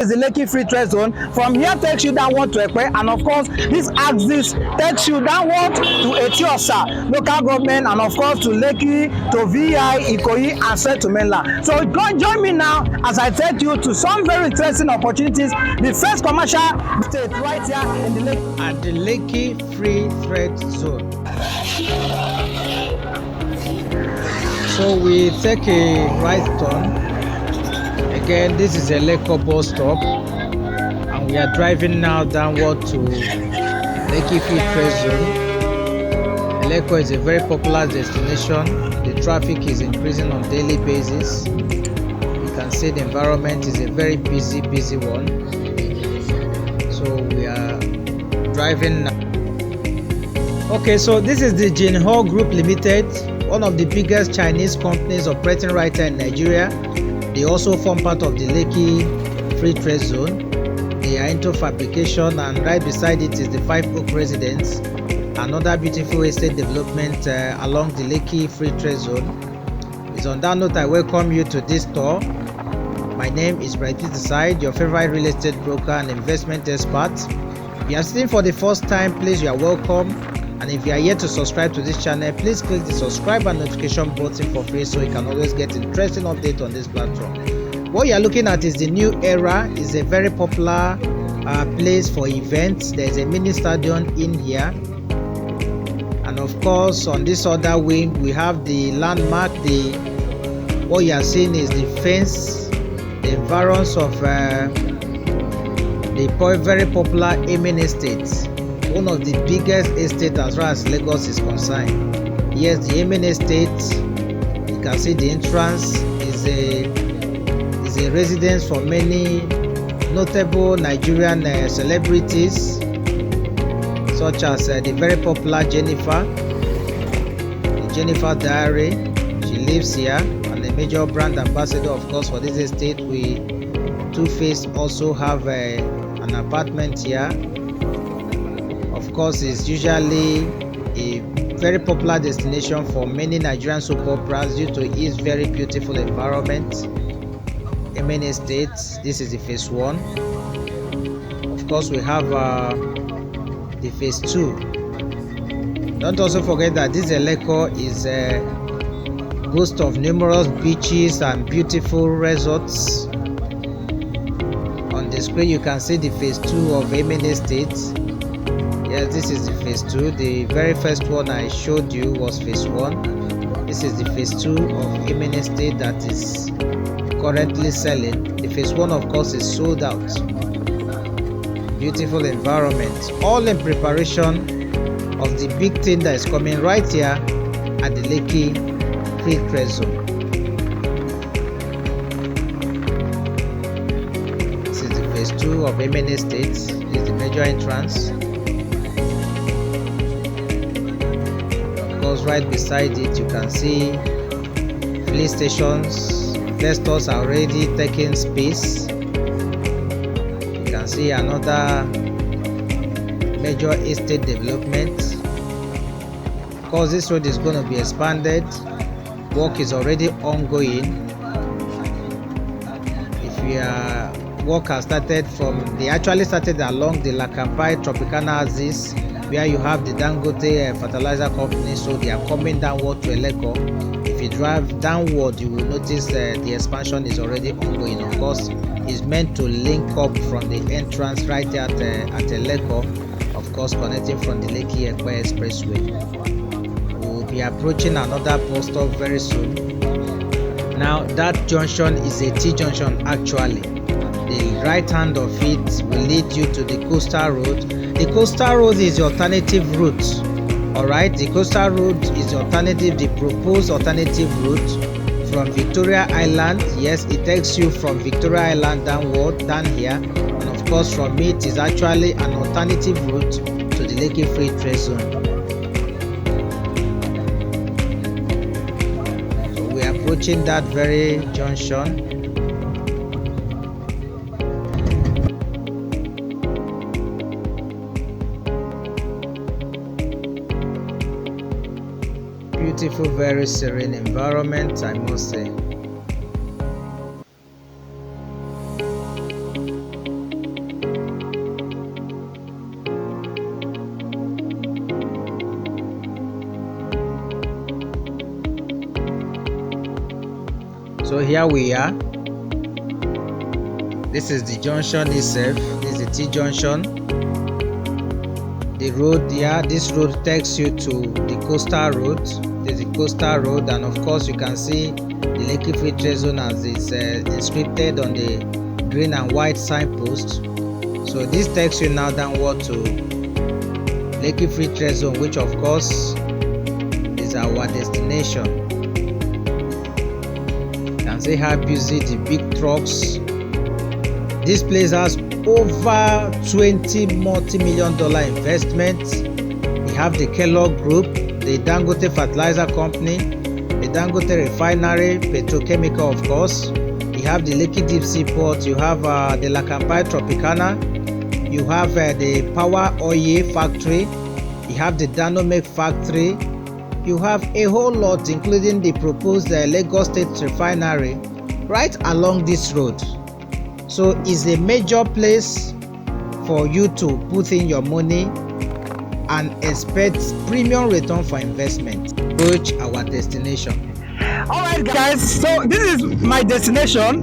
is the Lekki Free Trade Zone. From here takes you downward to Ekpe, and of course this axis takes you downward to Etiosa local government, and of course to Lekki, to VI, Ikoyi, and straight to mainland. So join me now as I take you to some very interesting opportunities. The first commercial state right here in the Lekki. At the Lekki Free Trade Zone. So we take a right turn. Again, this is a Lekki bus stop, and we are driving now downward to Lekki Free Trade Zone. Lekki is a very popular destination. The traffic is increasing on daily basis. You can see the environment is a very busy one. So we are driving now. Okay, so this is the Jinho Group Limited, one of the biggest Chinese companies operating right here in Nigeria. They also form part of the Lekki Free Trade Zone. They are into fabrication, and right beside it is the Five Oak Residence, another beautiful estate development along the Lekki Free Trade Zone. It's on that note I welcome you to this store. My name is Brighty Side, your favorite real estate broker and investment expert. If you are sitting for the first time, please, you are welcome. And if you are yet to subscribe to this channel, please click the subscribe and notification button for free so you can always get interesting updates on this platform. What you are looking at is the New Era. It's a very popular place for events. There is a mini stadium in here, and of course on this other wing we have the landmark. What you are seeing is the fence, the environs of the very popular Amen Estate, one of the biggest estates as far as Lagos is concerned. Yes, the Amen Estate, you can see the entrance is a residence for many notable Nigerian celebrities, such as the very popular Jennifer, the Jennifer Diary. She lives here, and a major brand ambassador, of course, for this estate. We Two-Face also have an apartment here. Of course, it's usually a very popular destination for many Nigerian soap operas due to its very beautiful environment. Amen Estate, this is the phase 1. Of course, we have the phase 2. Don't also forget that this Lekki is a boast of numerous beaches and beautiful resorts. On the screen you can see the phase 2 of Amen Estate. Yes, this is the phase 2. The very first one I showed you was phase 1. This is the phase 2 of Amen Estate that is currently selling. The phase 1, of course, is sold out. Beautiful environment, all in preparation of the big thing that is coming right here at the Lekki Free Trade Zone. This is the phase 2 of Amen Estate. This is the major entrance. Right beside it you can see filling stations. Investors are already taking space. You can see another major estate development. Of course, this road is going to be expanded. Work is already ongoing. Work has started they actually started along the Lakampai Tropicana axis, where you have the Dangote Fertilizer Company. So they are coming downward to Lekki. If you drive downward, you will notice the expansion is already ongoing. Of course, it's meant to link up from the entrance right there at Lekki, of course connecting from the Lekki Ekpe Expressway. We will be approaching another post stop very soon. Now that junction is a T-junction actually. The right hand of it will lead you to the coastal road. The coastal road is the alternative route. Alright, the coastal road is the alternative, the proposed alternative route from Victoria Island. Yes, it takes you from Victoria Island downward, down here. And of course from it is actually an alternative route to the Lekki Free Trade Zone. So we are approaching that very junction. Beautiful, very serene environment, I must say. So here we are. This is the junction itself. This is the T junction. The road here, this road takes you to the coastal road. There's a coastal road, and of course you can see the Lekki Free Trade Zone as it's inscribed on the green and white signpost. So this takes you now downward to Lekki Free Trade Zone, which of course is our destination. You can see how busy the big trucks. This place has over 20 multi-million-dollar investment. We have the Kelloggs Group, the Dangote Fertilizer Company, the Dangote Refinery, Petrochemical of course. You have the Lekki Deep Sea Port, you have the Lekki Tropicana, you have the Power Oil Factory, you have the Indomie Factory, you have a whole lot including the proposed Lagos State Refinery right along this road. So it's a major place for you to put in your money and expect premium return for investment. Approach our destination. Alright guys, so this is my destination,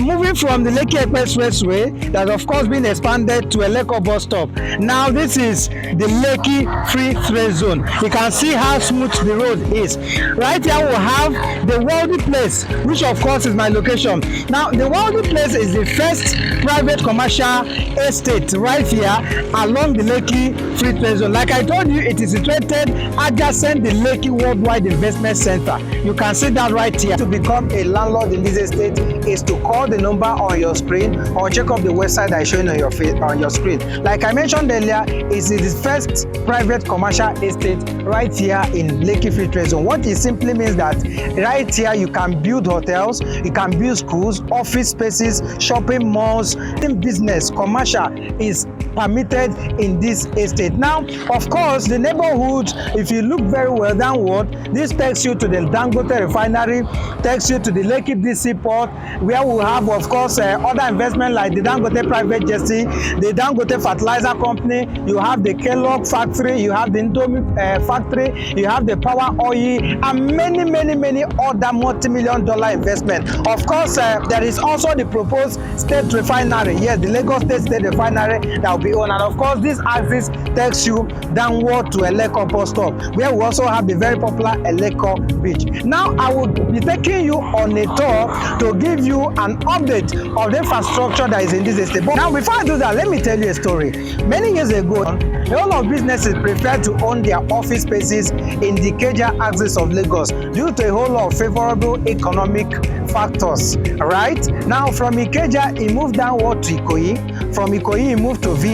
moving from the Lekki Expressway that of course been expanded to a Lekki bus stop. Now this is the Lekki Free Trade Zone. You can see how smooth the road is. Right here we have the Wealthy Place, which of course is my location. Now the Wealthy Place is the first private commercial estate right here along the Lekki Free Trade Zone. Like I told you, it is situated adjacent the Lekki Worldwide Investment Center. You can see that right here. To become a landlord in this estate is to call the number on your screen or check out the website that is showing on your screen. Like I mentioned earlier, it's the first private commercial estate right here in Lekki Free Trade Zone. What it simply means that right here you can build hotels, you can build schools, office spaces, shopping malls, business, commercial is permitted in this estate. Now, of course, the neighborhood, if you look very well downward, this takes you to the Dangote Refinery, takes you to the Lekki DC Port, where we have, of course, other investment like the Dangote Private Jetty, the Dangote Fertilizer Company, you have the Kelloggs Factory, you have the Indomie Factory, you have the Power Oil, and many other multi-million-dollar investment. Of course, there is also the proposed state refinery. Yes, the Lagos State Refinery that will be owned. And of course, this axis takes you downward to Lekki bus stop, where we also have the very popular Lekki Beach. Now, I will be taking you on a tour to give you an update of the infrastructure that is in this estate. But now, before I do that, let me tell you a story. Many years ago, a lot of businesses preferred to own their office spaces in the Ikeja axis of Lagos due to a whole lot of favorable economic factors. Right now, from Ikeja, he moved downward to Ikoyi. From Ikoyi, he moved to VI.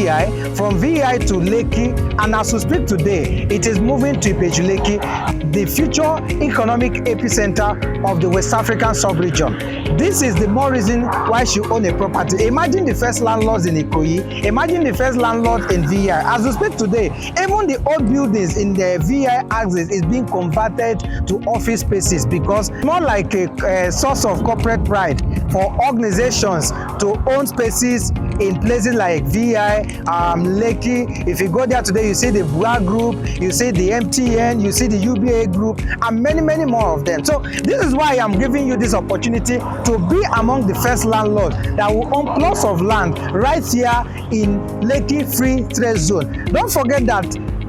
From VI to Lekki, and as we speak today, it is moving to Ibeju-Lekki, the future economic epicenter of the West African sub-region. This is the more reason why you own a property. Imagine the first landlords in Ikoyi. Imagine the first landlord in VI. As we speak today, even the old buildings in the VI axis is being converted to office spaces because it's more like a source of corporate pride for organizations to own spaces in places like VI, Lekki. If you go there today, you see the Bua Group, you see the MTN, you see the UBA Group, and many more of them. So this is why I'm giving you this opportunity to be among the first landlords that will own plots of land right here in Lekki Free Trade Zone. Don't forget that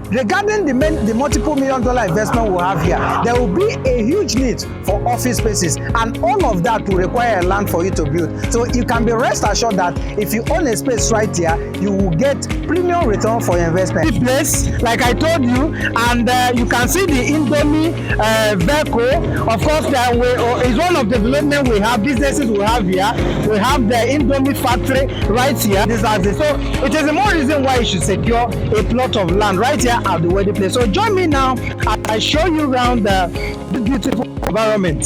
regarding the multiple $1 million investment we have here, there will be a huge need for office spaces, and all of that will require land for you to build. So you can be rest assured that if you own a space right here, you will get premium return for your investment. This place, like I told you, and you can see the Indomie vehicle. Of course, is one of the development we have, businesses we have here. We have the Indomie Factory right here. So it is the more reason why you should secure a plot of land right here at the wedding place. So join me now as I show you around the beautiful environment.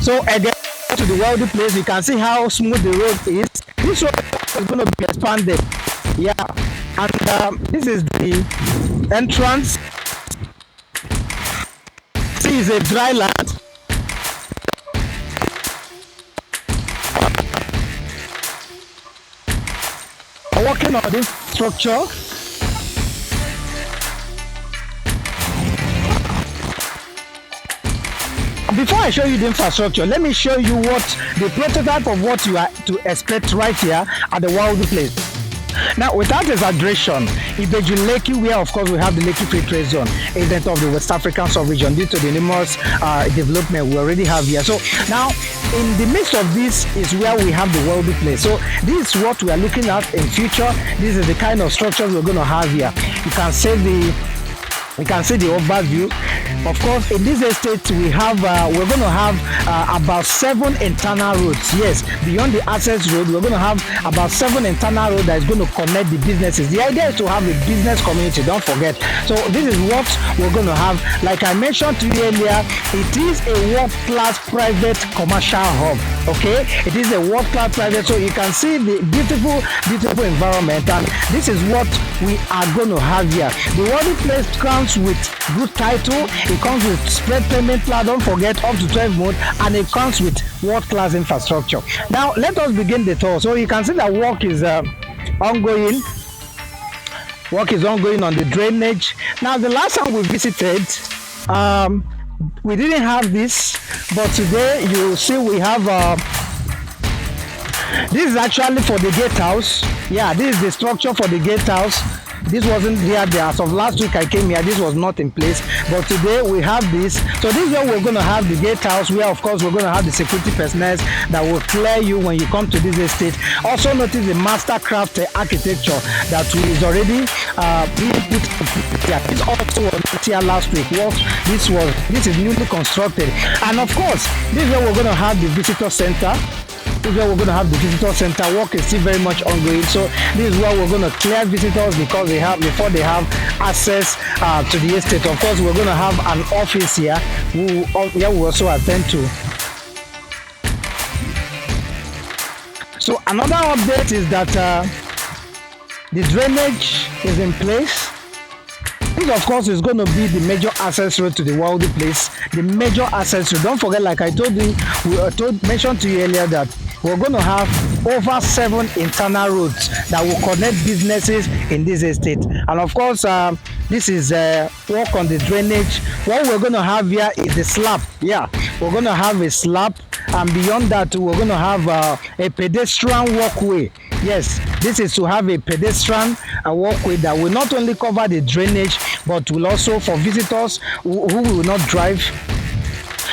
So again, to the wedding place, you can see how smooth the road is. This road is going to be expanded. Yeah, and this is the entrance. This is a dry land. Working on this structure. before I show you the infrastructure, let me show you what the prototype of what you are to expect right here at the World Place. Now, without exaggeration, Ibeju-Lekki, where of course we have the Lekki Free Trade Zone, agent of the West African sub-region, due to the numerous development we already have here. So now, in the midst of this is where we have the World Place. So this is what we are looking at in future. This is the kind of structures we're going to have here. You can see the overview. Of course, in this estate we have we're going to have about 7 internal roads. Yes, beyond the access road, we're going to have about 7 internal roads that is going to connect the businesses. The idea is to have a business community, don't forget. So this is what we're going to have. Like I mentioned to you earlier, it is a world-class private commercial hub. Okay, it is a world-class private, so you can see the beautiful environment, and this is what we are going to have here. The World Place comes with good title, it comes with spread payment plan, don't forget, up to 12 months, and it comes with world-class infrastructure. Now let us begin the tour. So you can see that work is ongoing. Work is ongoing on the drainage. Now the last time we visited, we didn't have this, but today you see we have this is actually for the gatehouse. Yeah, this is the structure for the gatehouse. This wasn't here there. As of last week I came here, this was not in place, but today we have this. So this is where we're going to have the gatehouse, where of course we're going to have the security personnel that will clear you when you come to this estate. Also notice the mastercraft architecture that is already put here. This also was not here last week. This is newly constructed, and of course this is where we're going to have the visitor center. This is where we're going to have the visitor center. Work is still very much ongoing, so this is where we're going to clear visitors before they have access to the estate. Of course, we're going to have an office here. We also attend to. So another update is that the drainage is in place. This, of course, is going to be the major access road to the World Place. The major access road. Don't forget, like I told you, mentioned to you earlier, that we're going to have over 7 internal roads that will connect businesses in this estate. And of course, this is work on the drainage. What we're going to have here is the slab. Yeah, we're going to have a slab, and beyond that, we're going to have a pedestrian walkway. Yes, this is to have a pedestrian walkway that will not only cover the drainage, but will also, for visitors who will not drive,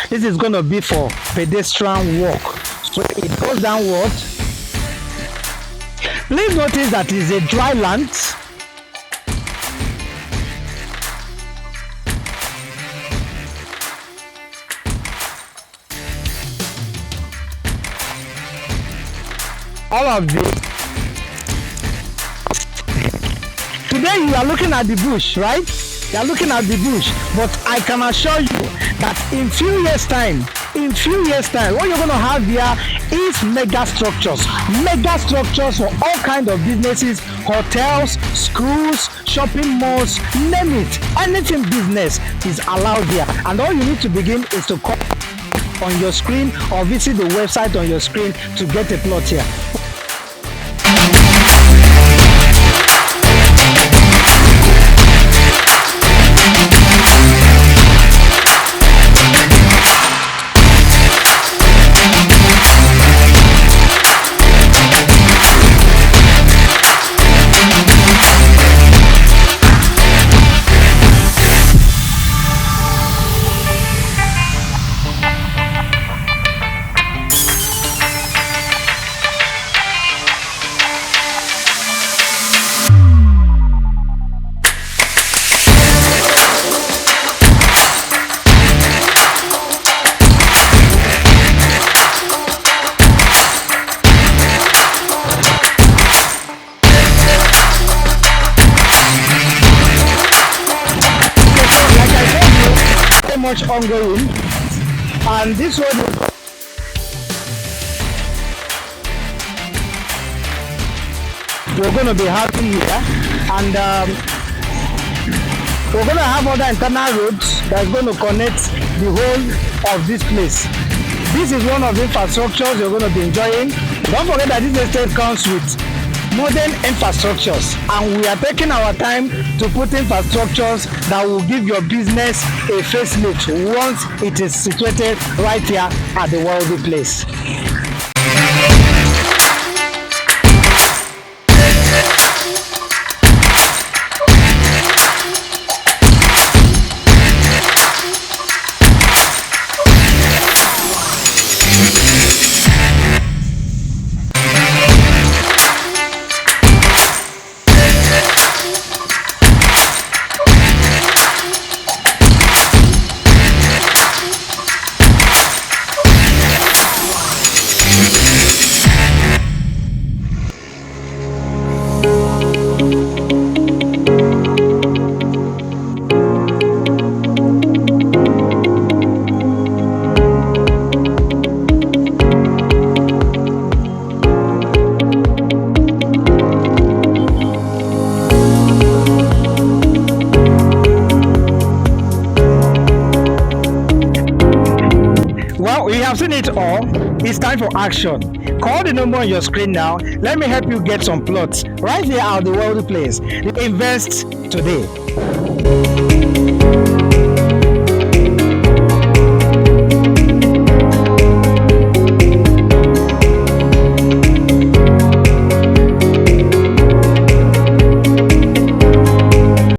this is going to be for pedestrian walk. So it goes downward. Please notice that it is a dry land. All of this. Today you are looking at the bush, right? You are looking at the bush, but I can assure you that in few years time, what you're going to have here is mega structures for all kinds of businesses, hotels, schools, shopping malls, name it. Anything business is allowed here, and all you need to begin is to call on your screen or visit the website on your screen to get a plot here. Much ongoing, and this one we're going to be having here, and we're going to have other internal roads that's going to connect the whole of this place. This is one of the infrastructures you're going to be enjoying. Don't forget that this estate comes with modern infrastructures, and we are taking our time to put infrastructures that will give your business a facelift once it is situated right here at the wealthy place. Well, we have seen it all. It's time for action. Call the number on your screen now. Let me help you get some plots right here at the wealthy place. Invest today.